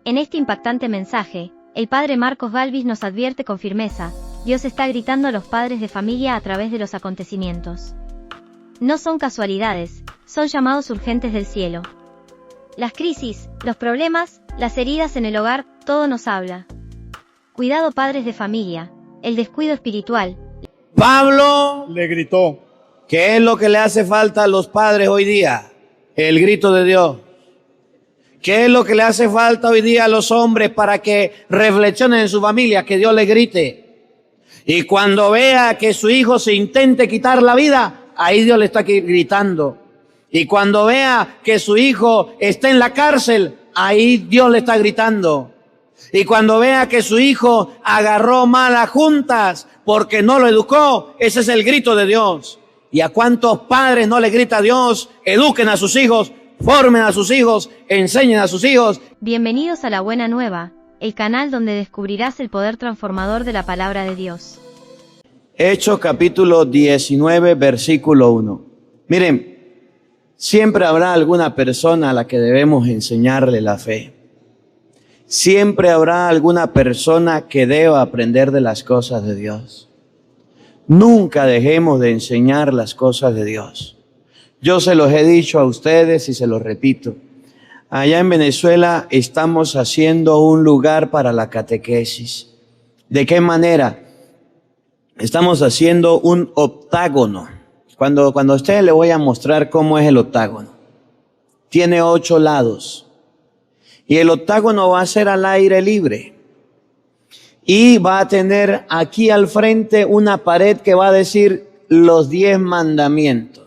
En este impactante mensaje, el padre Marcos Balvis nos advierte con firmeza: Dios está gritando a los padres de familia a través de los acontecimientos. No son casualidades, son llamados urgentes del cielo. Las crisis, los problemas, las heridas en el hogar, todo nos habla. Cuidado, padres de familia, el descuido espiritual. Pablo le gritó: ¿qué es lo que le hace falta a los padres hoy día? El grito de Dios. ¿Qué es lo que le hace falta hoy día a los hombres para que reflexionen en su familia? Que Dios les grite. Y cuando vea que su hijo se intente quitar la vida, ahí Dios le está gritando. Y cuando vea que su hijo está en la cárcel, ahí Dios le está gritando. Y cuando vea que su hijo agarró malas juntas porque no lo educó, ese es el grito de Dios. ¿Y a cuántos padres no le grita a Dios? Eduquen a sus hijos, formen a sus hijos, enseñen a sus hijos. Bienvenidos a La Buena Nueva, el canal donde descubrirás el poder transformador de la palabra de Dios. Hechos capítulo 19, versículo 1. Miren, siempre habrá alguna persona a la que debemos enseñarle la fe. Siempre habrá alguna persona que deba aprender de las cosas de Dios. Nunca dejemos de enseñar las cosas de Dios. Yo se los he dicho a ustedes y se los repito. Allá en Venezuela estamos haciendo un lugar para la catequesis. ¿De qué manera? Estamos haciendo un octágono. Cuando a ustedes les voy a mostrar cómo es el octágono. Tiene 8 lados. Y el octágono va a ser al aire libre. Y va a tener aquí al frente una pared que va a decir los 10 mandamientos.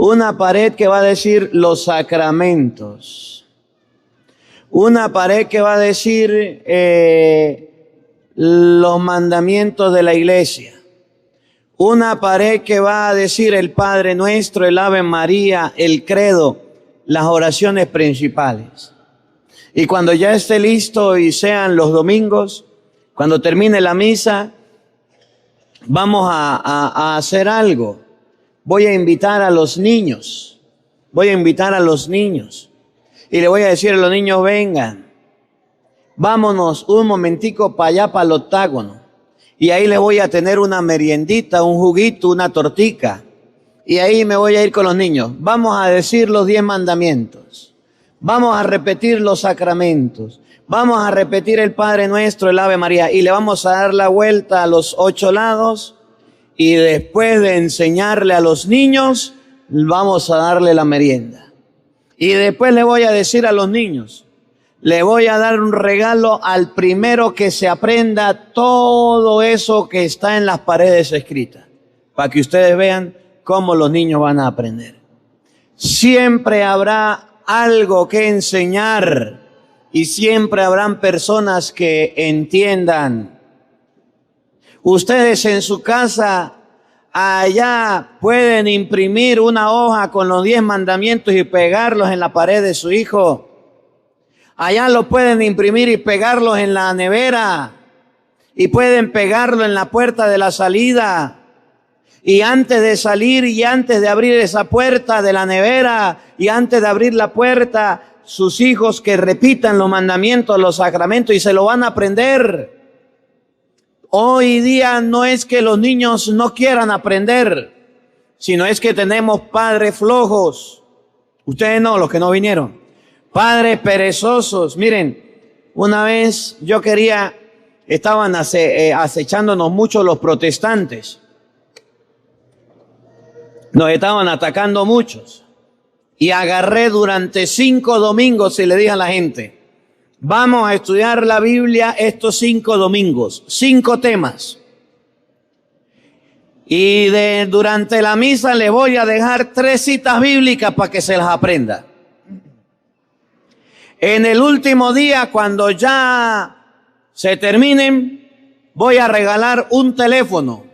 Una pared que va a decir los sacramentos. Una pared que va a decir los mandamientos de la iglesia. Una pared que va a decir el Padre Nuestro, el Ave María, el Credo, las oraciones principales. Y cuando ya esté listo y sean los domingos, cuando termine la misa, vamos a hacer algo. Voy a invitar a los niños. Y le voy a decir a los niños: vengan, vámonos un momentico para allá, para el octágono. Y ahí les voy a tener una meriendita, un juguito, una tortica. Y ahí me voy a ir con los niños. Vamos a decir los 10 mandamientos. Vamos a repetir los sacramentos. Vamos a repetir el Padre Nuestro, el Ave María. Y le vamos a dar la vuelta a los 8 lados. Y después de enseñarle a los niños, vamos a darle la merienda. Y después le voy a decir a los niños: le voy a dar un regalo al primero que se aprenda todo eso que está en las paredes escritas. Para que ustedes vean cómo los niños van a aprender. Siempre habrá algo que enseñar y siempre habrán personas que entiendan. Ustedes en su casa allá pueden imprimir una hoja con los 10 mandamientos y pegarlos en la pared de su hijo. Allá lo pueden imprimir y pegarlos en la nevera. Y pueden pegarlo en la puerta de la salida. Y antes de salir y antes de abrir esa puerta de la nevera y antes de abrir la puerta, sus hijos que repitan los mandamientos, los sacramentos, y se lo van a aprender. Hoy día no es que los niños no quieran aprender, sino es que tenemos padres flojos. Ustedes no, los que no vinieron. Padres perezosos. Miren, una vez estaban acechándonos mucho los protestantes. Nos estaban atacando muchos. Y agarré durante 5 domingos y le dije a la gente: vamos a estudiar la Biblia estos 5 domingos, 5 temas. Y durante la misa les voy a dejar 3 citas bíblicas para que se las aprenda. En el último día, cuando ya se terminen, voy a regalar un teléfono,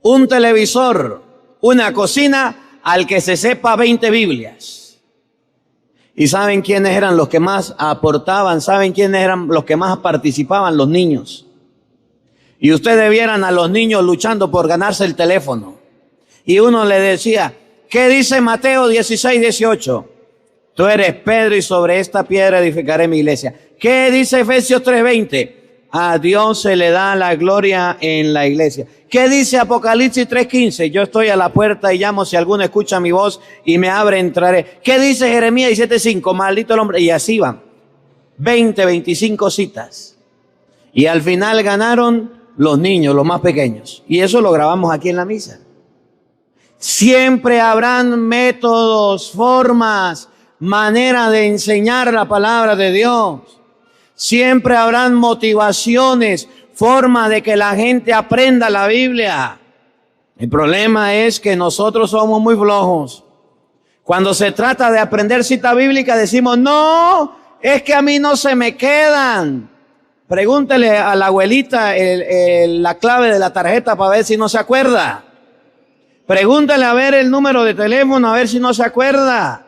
un televisor, una cocina al que se sepa 20 Biblias. ¿Y saben quiénes eran los que más aportaban? ¿Saben quiénes eran los que más participaban? Los niños. Y ustedes vieran a los niños luchando por ganarse el teléfono. Y uno le decía: ¿qué dice Mateo 16:18? Tú eres Pedro y sobre esta piedra edificaré mi iglesia. ¿Qué dice Efesios 3:20? A Dios se le da la gloria en la iglesia. ¿Qué dice Apocalipsis 3:15? Yo estoy a la puerta y llamo, si alguno escucha mi voz y me abre, entraré. ¿Qué dice Jeremías 17:5? Maldito el hombre. Y así van. 25 citas. Y al final ganaron los niños, los más pequeños. Y eso lo grabamos aquí en la misa. Siempre habrán métodos, formas, maneras de enseñar la palabra de Dios. Siempre habrán motivaciones, formas de que la gente aprenda la Biblia. El problema es que nosotros somos muy flojos. Cuando se trata de aprender cita bíblica decimos, no, es que a mí no se me quedan. Pregúntele a la abuelita la clave de la tarjeta para ver si no se acuerda. Pregúntele a ver el número de teléfono a ver si no se acuerda.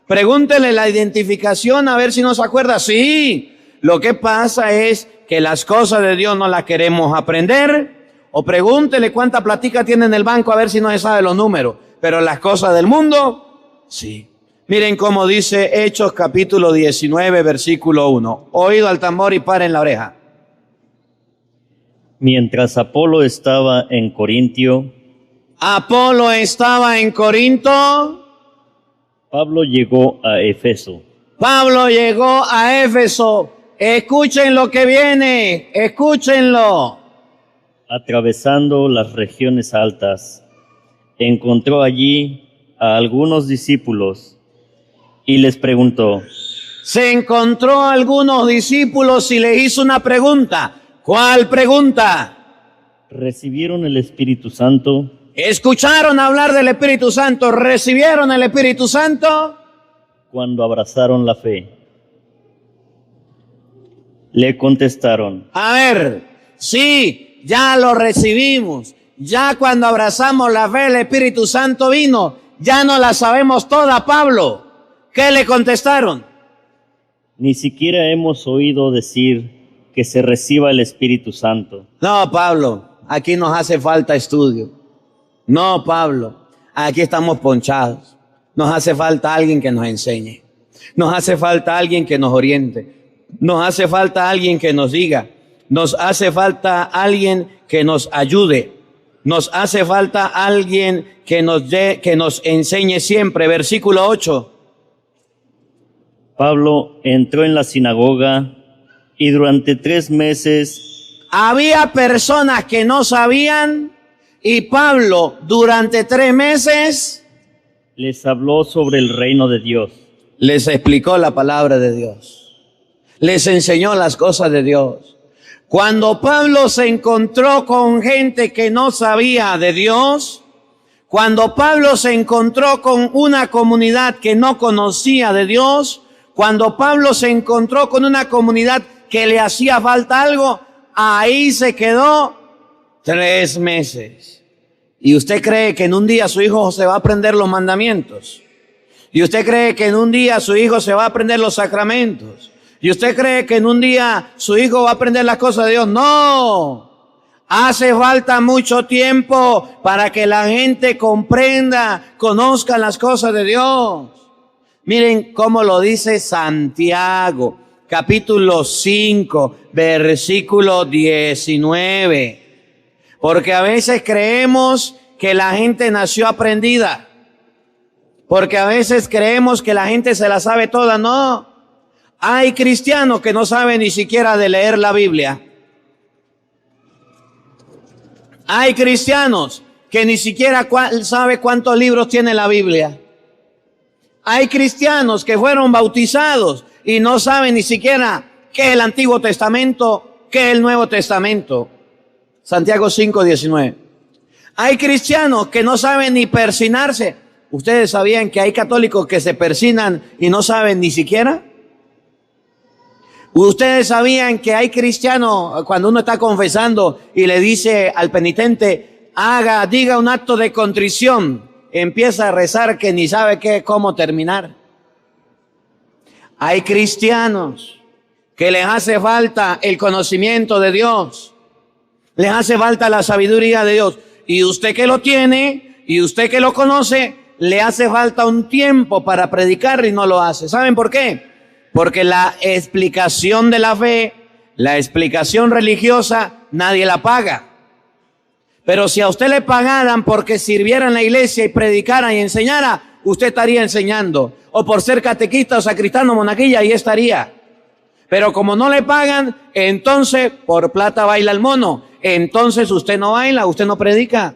Pregúntele la identificación a ver si no se acuerda. Sí. Lo que pasa es que las cosas de Dios no las queremos aprender, o pregúntele cuánta platica tiene en el banco a ver si no se sabe los números, pero las cosas del mundo, sí. Miren cómo dice Hechos capítulo 19, versículo 1. Oído al tambor y paren la oreja. Mientras Apolo estaba en Corintio, Apolo estaba en Corinto, Pablo llegó a Éfeso. Pablo llegó a Éfeso. Escuchen lo que viene, escúchenlo. Atravesando las regiones altas, encontró allí a algunos discípulos y les preguntó. Se encontró a algunos discípulos y les hizo una pregunta. ¿Cuál pregunta? ¿Recibieron el Espíritu Santo? ¿Escucharon hablar del Espíritu Santo? ¿Recibieron el Espíritu Santo? Cuando abrazaron la fe. Le contestaron. A ver, sí, ya lo recibimos. Ya cuando abrazamos la fe, el Espíritu Santo vino. Ya no la sabemos toda, Pablo. ¿Qué le contestaron? Ni siquiera hemos oído decir que se reciba el Espíritu Santo. No, Pablo, aquí nos hace falta estudio. No, Pablo, aquí estamos ponchados. Nos hace falta alguien que nos enseñe. Nos hace falta alguien que nos oriente. Nos hace falta alguien que nos diga. Nos hace falta alguien que nos ayude. Nos hace falta alguien que nos enseñe siempre. Versículo 8. Pablo entró en la sinagoga y durante 3 meses había personas que no sabían y Pablo durante 3 meses les habló sobre el reino de Dios. Les explicó la palabra de Dios. Les enseñó las cosas de Dios. Cuando Pablo se encontró con gente que no sabía de Dios, cuando Pablo se encontró con una comunidad que no conocía de Dios, cuando Pablo se encontró con una comunidad que le hacía falta algo, ahí se quedó 3 meses. ¿Y usted cree que en un día su hijo se va a aprender los mandamientos? ¿Y usted cree que en un día su hijo se va a aprender los sacramentos? ¿Y usted cree que en un día su hijo va a aprender las cosas de Dios? No. Hace falta mucho tiempo para que la gente comprenda, conozca las cosas de Dios. Miren cómo lo dice Santiago, capítulo 5, versículo 19. Porque a veces creemos que la gente nació aprendida. Porque a veces creemos que la gente se la sabe toda. No. Hay cristianos que no saben ni siquiera de leer la Biblia. Hay cristianos que ni siquiera sabe cuántos libros tiene la Biblia. Hay cristianos que fueron bautizados y no saben ni siquiera qué es el Antiguo Testamento, qué es el Nuevo Testamento. Santiago 5:19. Hay cristianos que no saben ni persinarse. ¿Ustedes sabían que hay católicos que se persinan y no saben ni siquiera? ¿Ustedes sabían que hay cristianos, cuando uno está confesando y le dice al penitente, diga un acto de contrición, empieza a rezar que ni sabe cómo terminar? Hay cristianos que les hace falta el conocimiento de Dios, les hace falta la sabiduría de Dios, y usted que lo tiene, y usted que lo conoce, le hace falta un tiempo para predicar y no lo hace. ¿Saben por qué? Porque la explicación de la fe, la explicación religiosa, nadie la paga. Pero si a usted le pagaran porque sirviera en la iglesia y predicara y enseñara, usted estaría enseñando. O por ser catequista o sacristano o monaguilla, ahí estaría. Pero como no le pagan, entonces por plata baila el mono. Entonces usted no baila, usted no predica.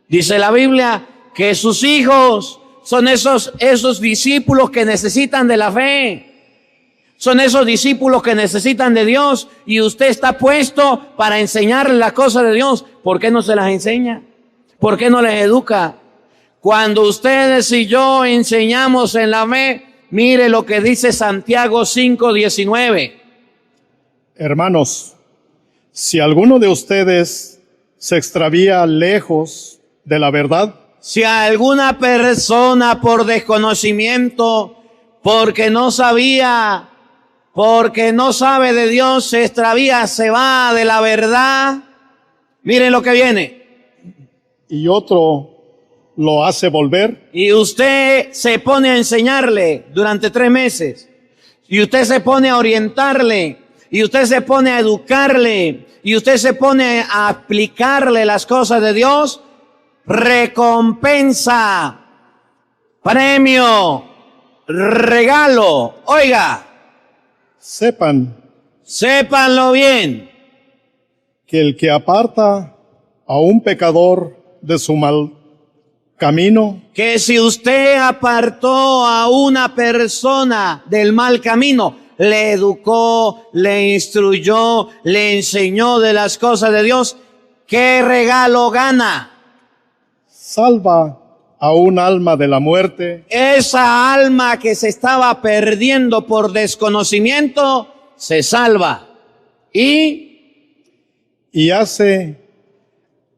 Dice la Biblia que sus hijos son esos discípulos que necesitan de la fe. Son esos discípulos que necesitan de Dios y usted está puesto para enseñarles las cosas de Dios. ¿Por qué no se las enseña? ¿Por qué no les educa? Cuando ustedes y yo enseñamos en la fe, mire lo que dice Santiago 5:19. Hermanos, si alguno de ustedes se extravía lejos de la verdad, si alguna persona por desconocimiento, porque no sabía, porque no sabe de Dios, se extravía, se va de la verdad, miren lo que viene. y otro lo hace volver, Y usted se pone a enseñarle durante 3 meses. Y usted se pone a orientarle. Y usted se pone a educarle. Y usted se pone a aplicarle las cosas de Dios. Recompensa, premio, regalo. Oiga, sépanlo bien. que el que aparta a un pecador de su mal camino, Que si usted apartó a una persona del mal camino, le educó, le instruyó, le enseñó de las cosas de Dios, ¿qué regalo gana? salva a un alma de la muerte, Esa alma que se estaba perdiendo por desconocimiento, se salva. y hace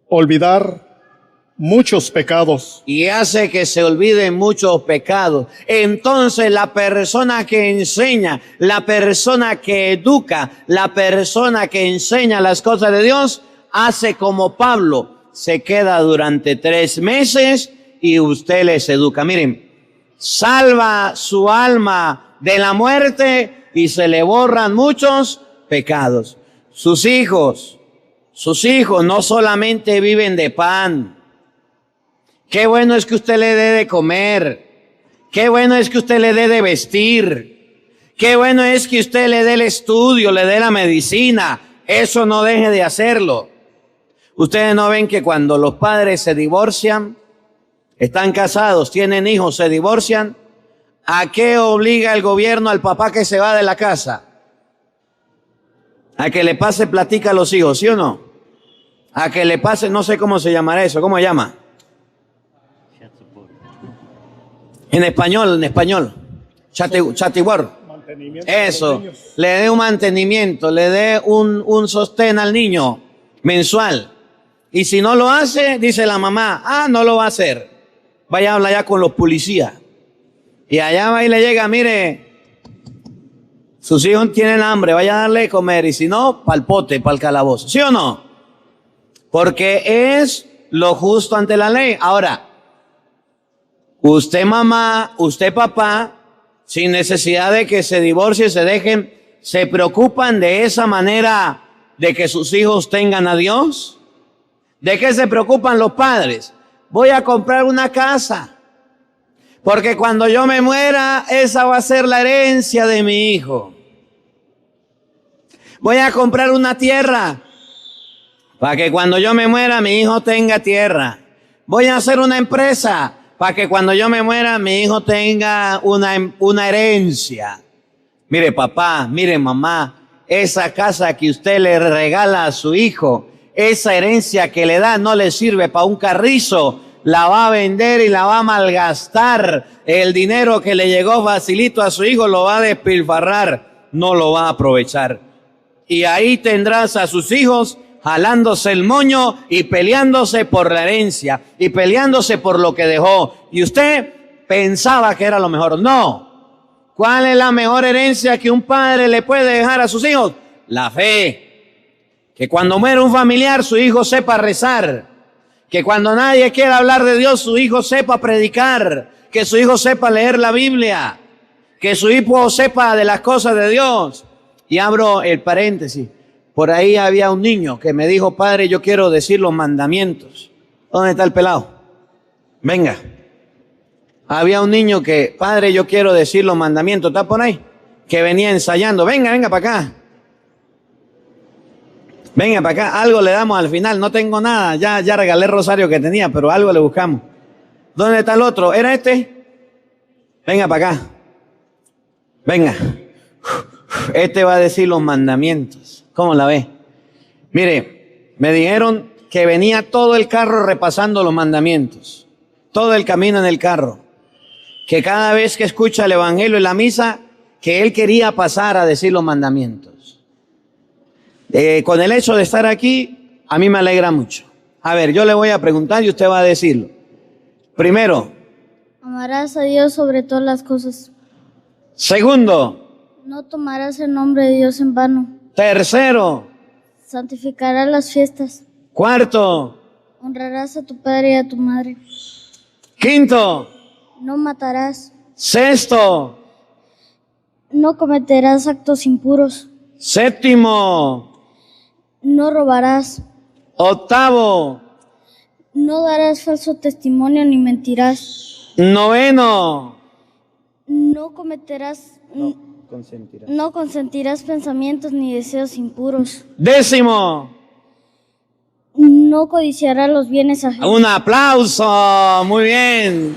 olvidar muchos pecados. Y hace que se olviden muchos pecados. Entonces la persona que enseña, la persona que educa, la persona que enseña las cosas de Dios, hace como Pablo, se queda durante 3 meses y usted les educa. Miren, salva su alma de la muerte y se le borran muchos pecados. Sus hijos no solamente viven de pan. Qué bueno es que usted le dé de comer. Qué bueno es que usted le dé de vestir. Qué bueno es que usted le dé el estudio, le dé la medicina. Eso no deje de hacerlo. Ustedes no ven que cuando los padres se divorcian, están casados, tienen hijos, se divorcian, ¿a qué obliga el gobierno al papá que se va de la casa? A que le pase platica a los hijos, ¿sí o no? A que le pase, no sé cómo se llamará eso, ¿cómo se llama? En español. Chatibor. Eso. Le dé un mantenimiento, le dé un sostén al niño mensual. Y si no lo hace, dice la mamá, no lo va a hacer. Vaya a hablar ya con los policías. Y allá va y le llega, mire, sus hijos tienen hambre, vaya a darle de comer. Y si no, pa'l pote, pa'l calabozo. ¿Sí o no? Porque es lo justo ante la ley. Ahora, usted mamá, usted papá, sin necesidad de que se divorcien, se dejen, se preocupan de esa manera de que sus hijos tengan a Dios. ¿De qué se preocupan los padres? Voy a comprar una casa, porque cuando yo me muera, esa va a ser la herencia de mi hijo. Voy a comprar una tierra, para que cuando yo me muera, mi hijo tenga tierra. Voy a hacer una empresa, para que cuando yo me muera, mi hijo tenga una herencia. Mire papá, mire mamá, esa casa que usted le regala a su hijo, esa herencia que le da no le sirve para un carrizo, la va a vender y la va a malgastar. El dinero que le llegó facilito a su hijo lo va a despilfarrar, no lo va a aprovechar. Y ahí tendrás a sus hijos jalándose el moño y peleándose por la herencia y peleándose por lo que dejó. Y usted pensaba que era lo mejor. No. ¿Cuál es la mejor herencia que un padre le puede dejar a sus hijos? La fe. Que cuando muere un familiar, su hijo sepa rezar. Que cuando nadie quiera hablar de Dios, su hijo sepa predicar, que su hijo sepa leer la Biblia, que su hijo sepa de las cosas de Dios. Y abro el paréntesis. Por ahí había un niño que me dijo, padre, yo quiero decir los mandamientos. ¿Dónde está el pelado? Venga. Había un niño que, padre, yo quiero decir los mandamientos. ¿Está por ahí? Que venía ensayando. Venga, venga para acá. Venga para acá. Algo le damos al final. No tengo nada. Ya regalé el rosario que tenía, pero algo le buscamos. ¿Dónde está el otro? ¿Era este? Venga para acá. Venga. Este va a decir los mandamientos. ¿Cómo la ve? Mire, me dijeron que venía todo el carro repasando los mandamientos. Todo el camino en el carro. Que cada vez que escucha el evangelio y la misa, que él quería pasar a decir los mandamientos. Con el hecho de estar aquí, a mí me alegra mucho. A ver, yo le voy a preguntar y usted va a decirlo. Primero. Amarás a Dios sobre todas las cosas. Segundo. No tomarás el nombre de Dios en vano. Tercero. Santificarás las fiestas. Cuarto. Honrarás a tu padre y a tu madre. Quinto. No matarás. Sexto. No cometerás actos impuros. Séptimo. No robarás. Octavo. No darás falso testimonio ni mentirás. Noveno. No cometerás. No consentirás pensamientos ni deseos impuros. Décimo. No codiciarás los bienes ajenos. Un aplauso. Muy bien.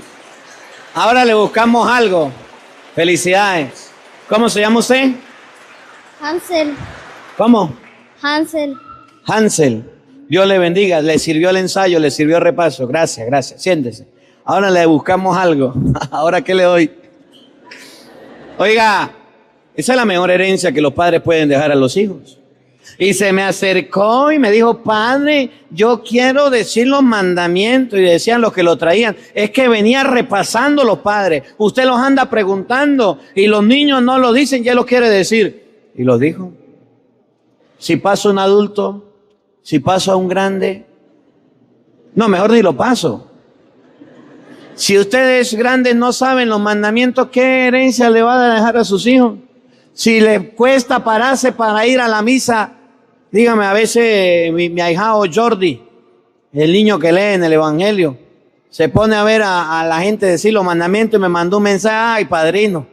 Ahora le buscamos algo. Felicidades. ¿Cómo se llama usted? Hansel. ¿Cómo? Hansel. Hansel. Dios le bendiga. Le sirvió el ensayo, le sirvió el repaso. Gracias, gracias. Siéntese. Ahora le buscamos algo. ¿Ahora qué le doy? Oiga, esa es la mejor herencia que los padres pueden dejar a los hijos. Y se me acercó y me dijo, padre, yo quiero decir los mandamientos. Y decían los que lo traían, es que venía repasando los padres. Usted los anda preguntando y los niños no lo dicen, ya lo quiere decir. Y los dijo. Si paso un adulto, si paso a un grande, no, mejor ni lo paso. Si ustedes grandes no saben los mandamientos, ¿qué herencia le va a dejar a sus hijos? Si le cuesta pararse para ir a la misa, dígame, a veces mi ahijado Jordi, el niño que lee en el evangelio, se pone a ver a la gente decir los mandamientos y me mandó un mensaje, ay padrino,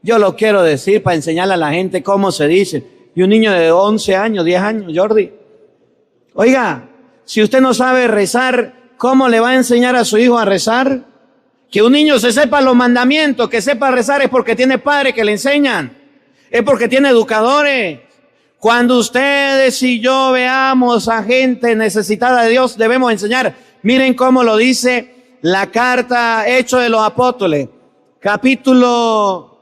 yo lo quiero decir para enseñarle a la gente cómo se dice. Y un niño de 11 años, 10 años, Jordi. Oiga, si usted no sabe rezar, ¿cómo le va a enseñar a su hijo a rezar? Que un niño se sepa los mandamientos, que sepa rezar es porque tiene padres que le enseñan. Es porque tiene educadores. Cuando ustedes y yo veamos a gente necesitada de Dios, debemos enseñar. Miren cómo lo dice la carta Hechos de los Apóstoles, capítulo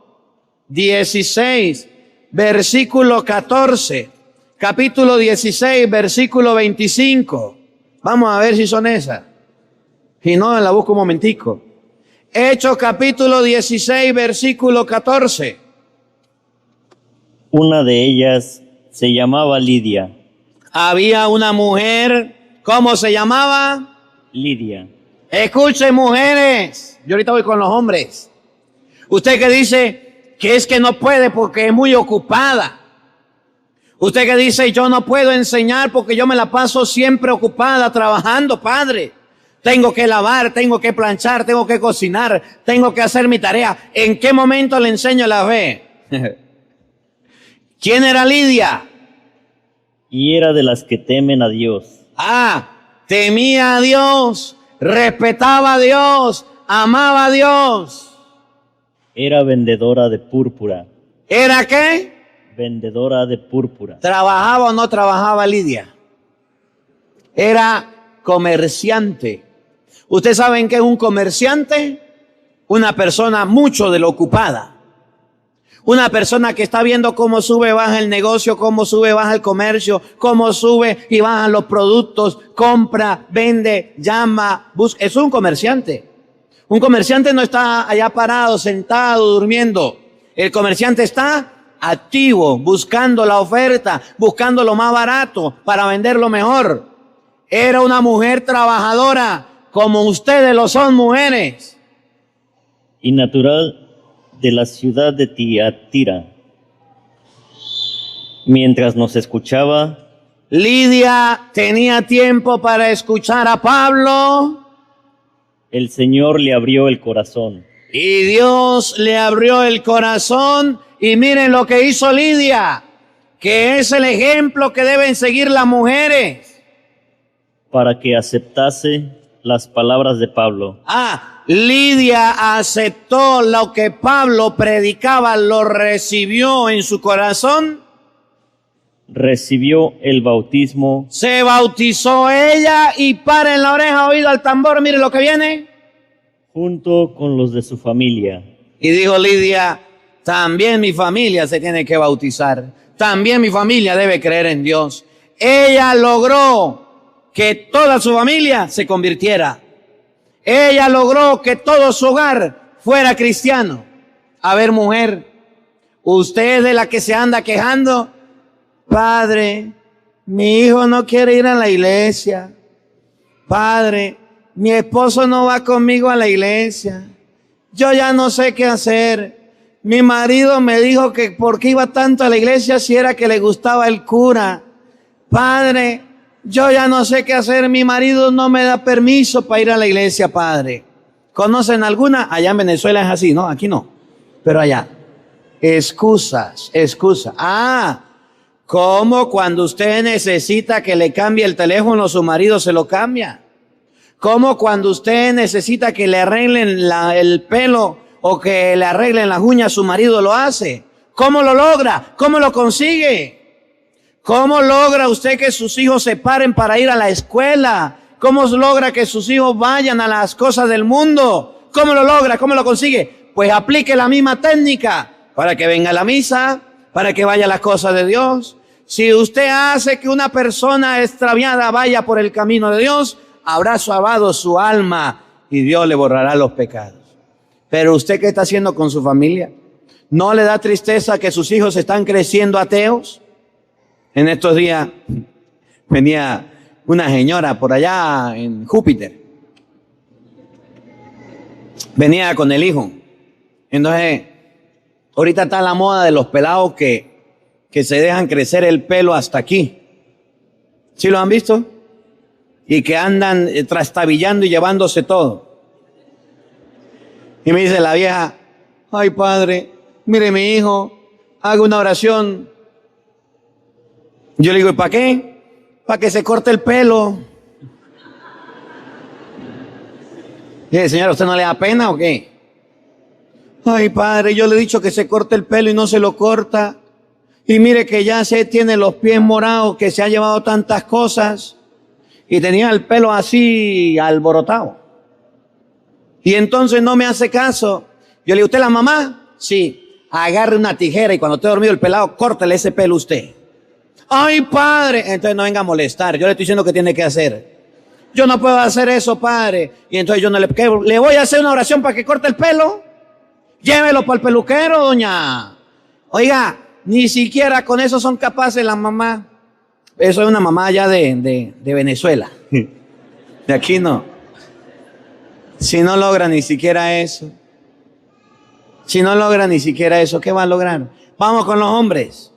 16, versículo 14, capítulo 16, versículo 25. Vamos a ver si son esas. Si no, la busco un momentico. Hechos capítulo 16, versículo 14. Una de ellas se llamaba Lidia. Había una mujer, ¿cómo se llamaba? Lidia. Escuchen, mujeres. Yo ahorita voy con los hombres. Usted que dice que es que no puede porque es muy ocupada. Usted que dice yo no puedo enseñar porque yo me la paso siempre ocupada trabajando, padre. Tengo que lavar, tengo que planchar, tengo que cocinar, tengo que hacer mi tarea. ¿En qué momento le enseño la fe? ¿Quién era Lidia? Y era de las que temen a Dios. Temía a Dios, respetaba a Dios, amaba a Dios. Era vendedora de púrpura. ¿Era qué? Vendedora de púrpura. ¿Trabajaba o no trabajaba Lidia? Era comerciante. ¿Ustedes saben qué es un comerciante? Una persona mucho de lo ocupada. Una persona que está viendo cómo sube, baja el negocio, cómo sube, baja el comercio, cómo sube y bajan los productos, compra, vende, llama, busca. Es un comerciante. Un comerciante no está allá parado, sentado, durmiendo. El comerciante está activo, buscando la oferta, buscando lo más barato para venderlo mejor. Era una mujer trabajadora, como ustedes lo son, mujeres. y natural de la ciudad de Tiatira. Mientras nos escuchaba, Lidia tenía tiempo para escuchar a Pablo el Señor le abrió el corazón. y Dios le abrió el corazón. Y miren lo que hizo Lidia, que es el ejemplo que deben seguir las mujeres. Para que aceptase las palabras de Pablo. Lidia aceptó lo que Pablo predicaba, lo recibió en su corazón. Recibió el bautismo. Se bautizó ella y para en la oreja, oído al tambor, mire lo que viene. Junto con los de su familia. Y dijo Lidia, también mi familia se tiene que bautizar. También mi familia debe creer en Dios. Ella logró que toda su familia se convirtiera. Ella logró que todo su hogar fuera cristiano. A ver, mujer, usted es de la que se anda quejando. Padre, mi hijo no quiere ir a la iglesia. Padre, mi esposo no va conmigo a la iglesia. Yo ya no sé qué hacer. Mi marido me dijo que por qué iba tanto a la iglesia si era que le gustaba el cura. Padre, yo ya no sé qué hacer. Mi marido no me da permiso para ir a la iglesia, padre. ¿Conocen alguna? Allá en Venezuela es así, ¿no? Aquí no. Pero allá. Excusas. ¿Cómo cuando usted necesita que le cambie el teléfono, su marido se lo cambia? ¿Cómo cuando usted necesita que le arreglen el pelo o que le arreglen las uñas, su marido lo hace? ¿Cómo lo logra? ¿Cómo lo consigue? ¿Cómo logra usted que sus hijos se paren para ir a la escuela? ¿Cómo logra que sus hijos vayan a las cosas del mundo? ¿Cómo lo logra? ¿Cómo lo consigue? Pues aplique la misma técnica para que venga a la misa, para que vaya a las cosas de Dios. Si usted hace que una persona extraviada vaya por el camino de Dios, habrá suavado su alma y Dios le borrará los pecados. Pero usted, ¿qué está haciendo con su familia? ¿No le da tristeza que sus hijos están creciendo ateos? En estos días venía una señora por allá en Júpiter. Venía con el hijo. Entonces, ahorita está la moda de los pelados que se dejan crecer el pelo hasta aquí. ¿Sí lo han visto? Y que andan trastabillando y llevándose todo. Y me dice la vieja, ay padre, mire mi hijo, haga una oración. Yo le digo, ¿y para qué? Para que se corte el pelo. Y dice, señora, ¿usted no le da pena o qué? Ay padre, yo le he dicho que se corte el pelo y no se lo corta. Y mire que ya se tiene los pies morados, que se ha llevado tantas cosas. Y tenía el pelo así alborotado. Y entonces no me hace caso. Yo le digo, ¿usted es la mamá? Sí. Agarre una tijera y cuando esté dormido el pelado, córtele ese pelo usted. Ay, padre. Entonces no venga a molestar. Yo le estoy diciendo que tiene que hacer. Yo no puedo hacer eso, padre. Y entonces yo no le voy a hacer una oración para que corte el pelo. Llévelo para el peluquero, doña. Oiga, ni siquiera con eso son capaces las mamás. Eso es una mamá allá de Venezuela. De aquí no. Si no logra ni siquiera eso. Si no logra ni siquiera eso, ¿qué va a lograr? Vamos con los hombres.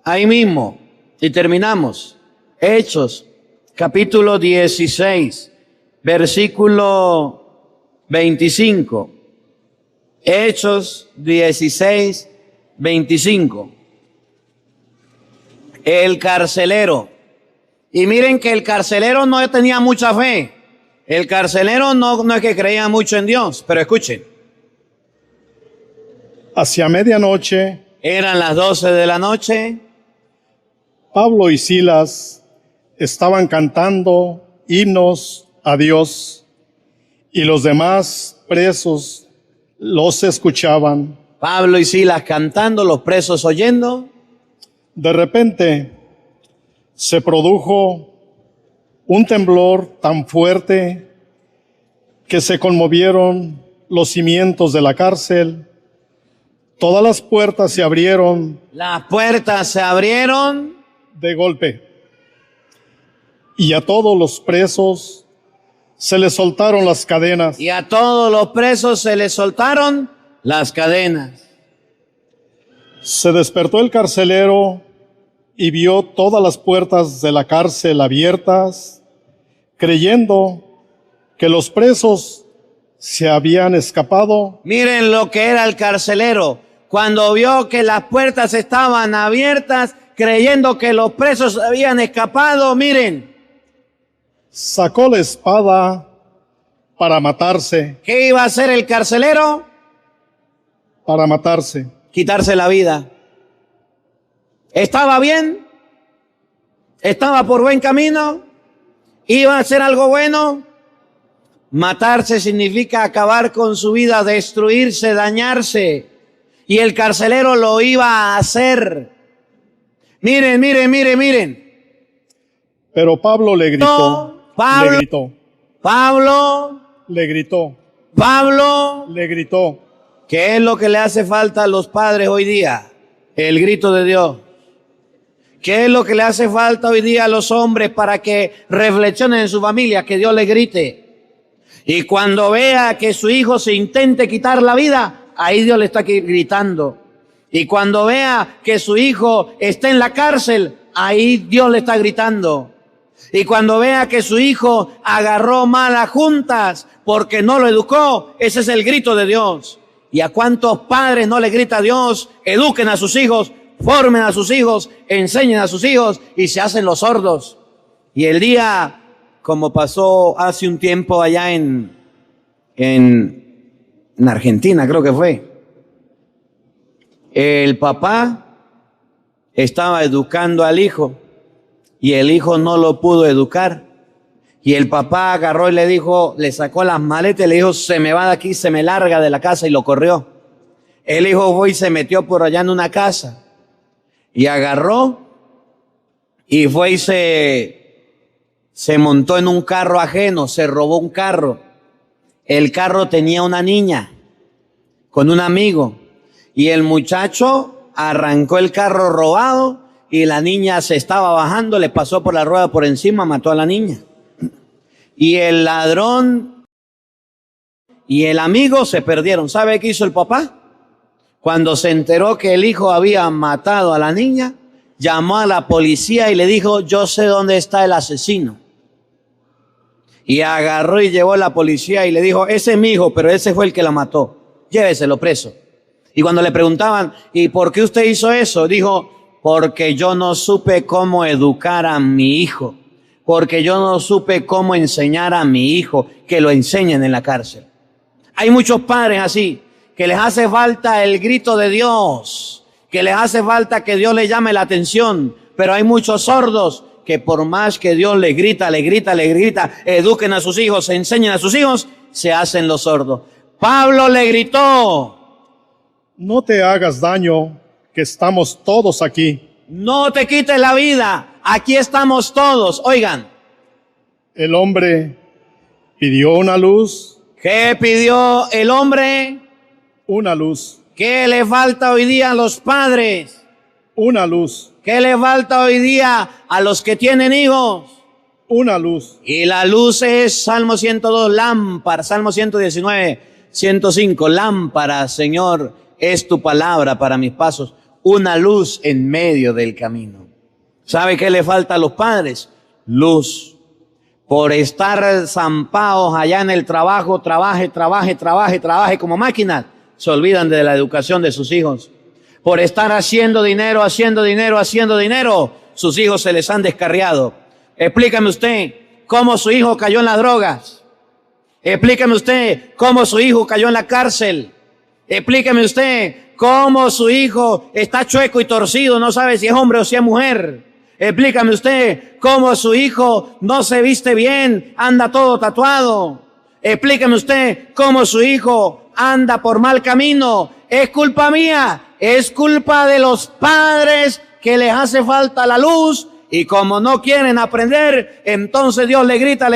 Ahí mismo. Y terminamos. Hechos, capítulo 16, versículo 25. Hechos 16, 25. El carcelero. Y miren que el carcelero no tenía mucha fe. El carcelero no es que creía mucho en Dios, pero escuchen. Hacia medianoche, Eran las 12 de la noche. Pablo y Silas estaban cantando himnos a Dios y los demás presos los escuchaban. Pablo y Silas cantando, los presos oyendo. De repente se produjo un temblor tan fuerte que se conmovieron los cimientos de la cárcel. Todas las puertas se abrieron Las puertas se abrieron de golpe y a todos los presos se les soltaron las cadenas. Y a todos los presos se les soltaron las cadenas. Se despertó el carcelero y vio todas las puertas de la cárcel abiertas, creyendo que los presos se habían escapado. Miren lo que era el carcelero. Cuando vio que las puertas estaban abiertas, creyendo que los presos habían escapado, miren, Sacó la espada para matarse, ¿qué iba a hacer el carcelero? para matarse. Quitarse la vida. ¿Estaba bien? ¿Estaba por buen camino? ¿Iba a hacer algo bueno? Matarse significa acabar con su vida, destruirse, dañarse. Y el carcelero lo iba a hacer. Miren, miren, miren, miren. Pero Pablo le gritó, Pablo, le gritó, Pablo, le gritó, Pablo. le gritó. ¿Qué es lo que le hace falta a los padres hoy día? El grito de Dios. ¿Qué es lo que le hace falta hoy día a los hombres para que reflexionen en su familia? Que Dios les grite. Y cuando vea que su hijo se intente quitar la vida, ahí Dios le está gritando. Y cuando vea que su hijo está en la cárcel, ahí Dios le está gritando. Y cuando vea que su hijo agarró malas juntas porque no lo educó, ese es el grito de Dios. ¿Y a cuántos padres no le grita a Dios? Eduquen a sus hijos, formen a sus hijos, enseñen a sus hijos y se hacen los sordos. Y el día, como pasó hace un tiempo allá en Argentina, creo que fue, el papá estaba educando al hijo y el hijo no lo pudo educar. Y el papá agarró y le dijo, le sacó las maletas y le dijo, se me va de aquí, se me larga de la casa, y lo corrió. El hijo fue y se metió por allá en una casa y agarró y fue y se montó en un carro ajeno, se robó un carro. El carro tenía una niña con un amigo y el muchacho arrancó el carro robado y la niña se estaba bajando, le pasó por la rueda por encima, mató a la niña. Y el ladrón y el amigo se perdieron. ¿Sabe qué hizo el papá? Cuando se enteró que el hijo había matado a la niña, llamó a la policía y le dijo, yo sé dónde está el asesino. Y agarró y llevó a la policía y le dijo, ese es mi hijo, pero ese fue el que la mató. Lléveselo preso. Y cuando le preguntaban, ¿y por qué usted hizo eso? Dijo, porque yo no supe cómo educar a mi hijo. Porque yo no supe cómo enseñar a mi hijo, que lo enseñen en la cárcel. Hay muchos padres así, que les hace falta el grito de Dios, que les hace falta que Dios les llame la atención, pero hay muchos sordos que por más que Dios les grita, eduquen a sus hijos, enseñen a sus hijos, se hacen los sordos. Pablo le gritó, no te hagas daño, que estamos todos aquí. no te quites la vida. Aquí estamos todos. Oigan. El hombre pidió una luz. ¿Qué pidió el hombre? Una luz. ¿Qué le falta hoy día a los padres? Una luz. ¿Qué le falta hoy día a los que tienen hijos? Una luz. Y la luz es Salmo 102, lámpara. Salmo 119, 105, lámpara, Señor, es tu palabra para mis pasos. Una luz en medio del camino. ¿Sabe qué le falta a los padres? Luz. Por estar zampados allá en el trabajo, trabaje como máquina, se olvidan de la educación de sus hijos. Por estar haciendo dinero, sus hijos se les han descarriado. Explícame usted cómo su hijo cayó en las drogas. Explícame usted cómo su hijo cayó en la cárcel. Explíqueme usted cómo su hijo está chueco y torcido, no sabe si es hombre o si es mujer. Explícame usted cómo su hijo no se viste bien, anda todo tatuado. Explíqueme usted cómo su hijo anda por mal camino. ¿Es culpa mía? Es culpa de los padres que les hace falta la luz y como no quieren aprender, entonces Dios le grita.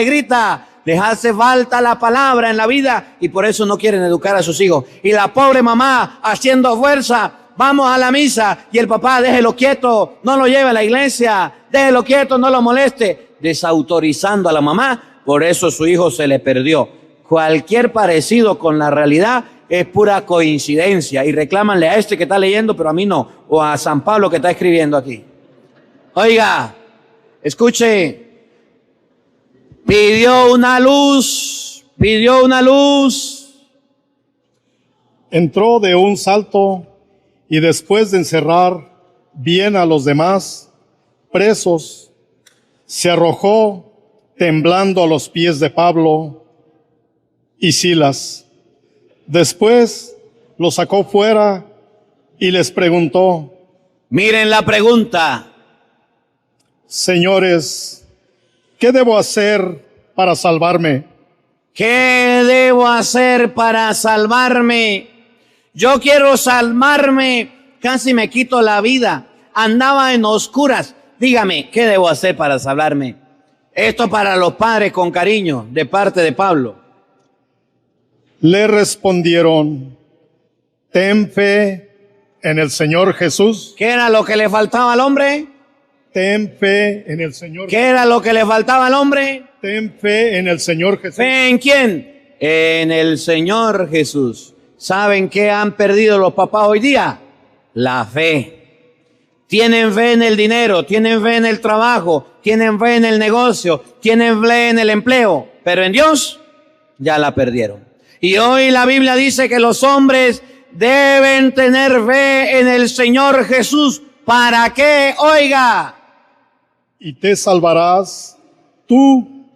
Les hace falta la palabra en la vida y por eso no quieren educar a sus hijos. Y la pobre mamá haciendo fuerza, vamos a la misa y el papá déjelo quieto, no lo lleve a la iglesia, déjelo quieto, no lo moleste. desautorizando a la mamá, por eso su hijo se le perdió. Cualquier parecido con la realidad es pura coincidencia y reclámanle a este que está leyendo, pero a mí no, o a San Pablo que está escribiendo aquí. Oiga, escuche, pidió una luz. Entró de un salto y después de encerrar bien a los demás presos, se arrojó temblando a los pies de Pablo y Silas. Después los sacó fuera y les preguntó: Miren la pregunta. Señores, ¿qué debo hacer para salvarme? ¿Qué debo hacer para salvarme? Yo quiero salvarme, casi me quito la vida, andaba en oscuras. Dígame, ¿qué debo hacer para salvarme? Esto para los padres con cariño, de parte de Pablo. Le respondieron: ten fe en el Señor Jesús. ¿Qué era lo que le faltaba al hombre? Ten fe en el Señor. ¿Qué era lo que le faltaba al hombre? Ten fe en el Señor Jesús. ¿Fe en quién? En el Señor Jesús. ¿Saben qué han perdido los papás hoy día? La fe. Tienen fe en el dinero, tienen fe en el trabajo, tienen fe en el negocio, tienen fe en el empleo, pero en Dios ya la perdieron. Y hoy la Biblia dice que los hombres deben tener fe en el Señor Jesús. ¿Para qué? Oiga. Y te salvarás tú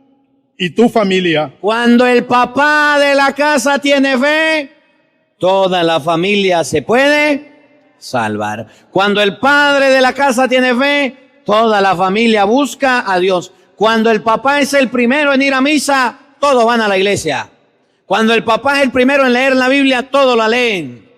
y tu familia. Cuando el papá de la casa tiene fe, toda la familia se puede salvar. Cuando el padre de la casa tiene fe, toda la familia busca a Dios. Cuando el papá es el primero en ir a misa, todos van a la iglesia. Cuando el papá es el primero en leer la Biblia, todos la leen.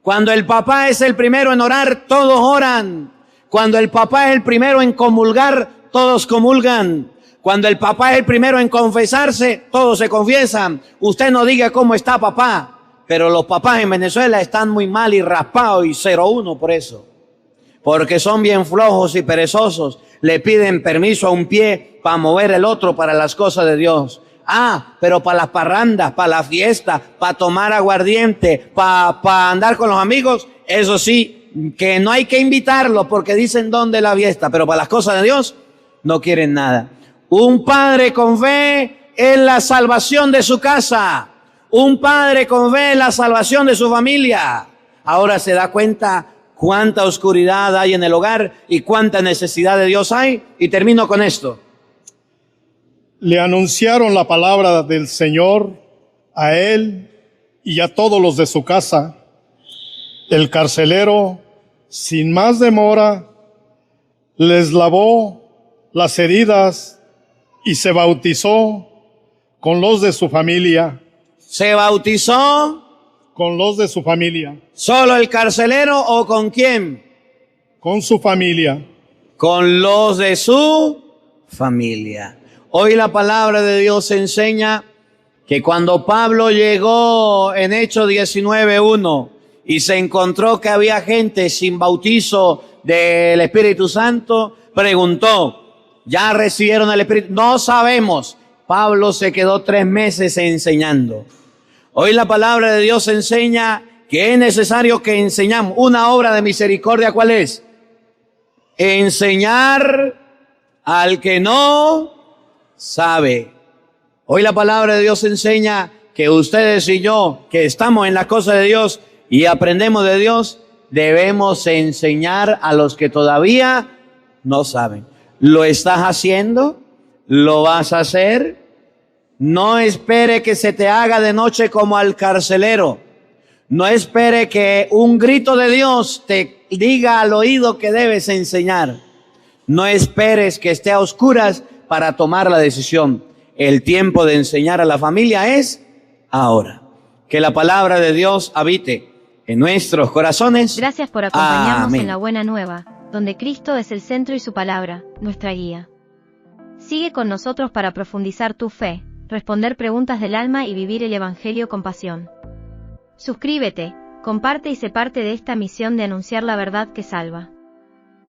Cuando el papá es el primero en orar, todos oran. Cuando el papá es el primero en comulgar, todos comulgan. Cuando el papá es el primero en confesarse, todos se confiesan. Usted no diga cómo está papá, pero los papás en Venezuela están muy mal y raspados y 0-1 por eso. Porque son bien flojos y perezosos. Le piden permiso a un pie para mover el otro para las cosas de Dios. Pero para las parrandas, para la fiesta, para tomar aguardiente, para andar con los amigos, eso sí, que no hay que invitarlos porque dicen dónde la fiesta, pero para las cosas de Dios no quieren nada. Un padre con fe es la salvación de su casa. Un padre con fe es la salvación de su familia. Ahora se da cuenta cuánta oscuridad hay en el hogar y cuánta necesidad de Dios hay. Y termino con esto. Le anunciaron la palabra del Señor a él y a todos los de su casa. El carcelero, sin más demora, les lavó las heridas y se bautizó con los de su familia. ¿Se bautizó? Con los de su familia. ¿Solo el carcelero o con quién? Con su familia. Con los de su familia. Hoy la palabra de Dios enseña que cuando Pablo llegó en Hechos 19:1 y se encontró que había gente sin bautizo del Espíritu Santo, preguntó, ¿ya recibieron el Espíritu? No sabemos. Pablo se quedó 3 meses enseñando. Hoy la palabra de Dios enseña que es necesario que enseñamos. Una obra de misericordia, ¿cuál es? Enseñar al que no sabe. Hoy la palabra de Dios enseña que ustedes y yo, que estamos en las cosas de Dios y aprendemos de Dios, debemos enseñar a los que todavía no saben. ¿Lo estás haciendo? ¿Lo vas a hacer? No espere que se te haga de noche como al carcelero. No espere que un grito de Dios te diga al oído que debes enseñar. No esperes que esté a oscuras para tomar la decisión. El tiempo de enseñar a la familia es ahora. Que la palabra de Dios habite en nuestros corazones. Gracias por acompañarnos Amén. en La Buena Nueva, donde Cristo es el centro y su palabra, nuestra guía. Sigue con nosotros para profundizar tu fe, responder preguntas del alma y vivir el Evangelio con pasión. Suscríbete, comparte y sé parte de esta misión de anunciar la verdad que salva.